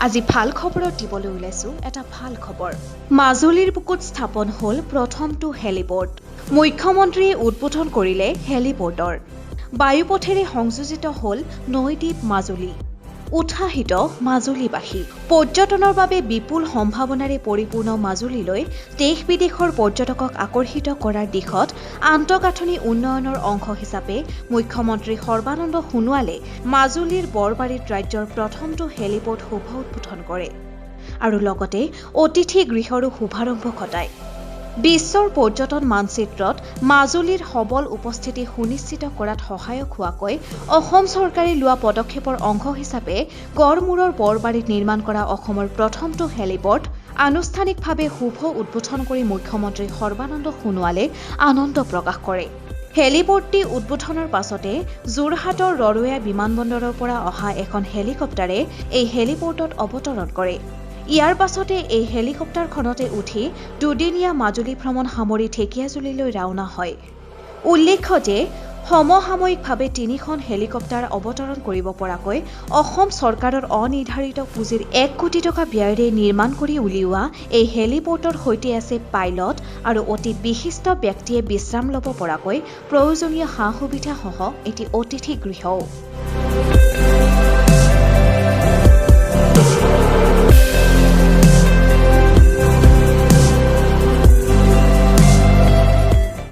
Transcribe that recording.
আজি ভাল খবৰত দিবলৈ ওলাইছো এটা ভাল খবৰ। মাজুলীৰ বুকুত স্থাপন হ'ল প্ৰথমটো হেলিপৰ্ট। মুখ্যমন্ত্ৰীয়ে উদ্বোধন কৰিলে হেলিপৰ্টৰ। বায়ুপথেৰে সংযোজিত হ'ল নৈদ্বীপ মাজুলী। উৎসাহিত মাজুলীবাসী। পৰ্যটনৰ বাবে বিপুল সম্ভাৱনাৰে পৰিপূৰ্ণ মাজুলীলৈ দেশ বিদেশৰ পৰ্যটকক আকৰ্ষিত কৰাৰ দিশত আন্তঃগাঁথনি উন্নয়নৰ অংশ হিচাপে মুখ্যমন্ত্ৰী সৰ্বানন্দ সোণোৱালে মাজুলীৰ বৰবাৰীত ৰাজ্যৰ প্ৰথমটো হেলিপৰ্ট শুভ উদ্বোধন কৰে আৰু লগতে অতিথি গৃহৰো শুভাৰম্ভ ঘটায়। বিশ্বৰ পৰ্যটন মানচিত্ৰত মাজুলীৰ সবল উপস্থিতি সুনিশ্চিত কৰাত সহায়ক হোৱাকৈ অসম চৰকাৰে লোৱা পদক্ষেপৰ অংশ হিচাপে গড়মূৰৰ বৰবাৰীত নিৰ্মাণ কৰা অসমৰ প্ৰথমটো হেলিপৰ্ট আনুষ্ঠানিকভাৱে শুভ উদ্বোধন কৰি মুখ্যমন্ত্ৰী সৰ্বানন্দ সোণোৱালে আনন্দ প্ৰকাশ কৰে। হেলিপৰ্টটি উদ্বোধনৰ পাছতে যোৰহাটৰ ৰৰৈয়া বিমানবন্দৰৰ পৰা অহা এখন হেলিকপ্টাৰে এই হেলিপৰ্টত অৱতৰণ কৰে। ইয়াৰ পাছতে এই হেলিকপ্টাৰখনতে উঠি দুদিনীয়া মাজুলী ভ্ৰমণ সামৰি ঢেকীয়াজুলিলৈ ৰাওনা হয়। উল্লেখ্য যে সমসাময়িকভাৱে 3খন হেলিকপ্টাৰ অৱতৰণ কৰিব পৰাকৈ অসম চৰকাৰৰ অনিৰ্ধাৰিত পুঁজিৰ 1 কোটি টকা ব্যয়েৰে নিৰ্মাণ কৰি উলিওৱা এই হেলিপৰ্টৰ সৈতে আছে পাইলট আৰু অতি বিশিষ্ট ব্যক্তিয়ে বিশ্ৰাম ল'ব পৰাকৈ প্ৰয়োজনীয় সা-সুবিধাসহ এটি অতিথি গৃহও।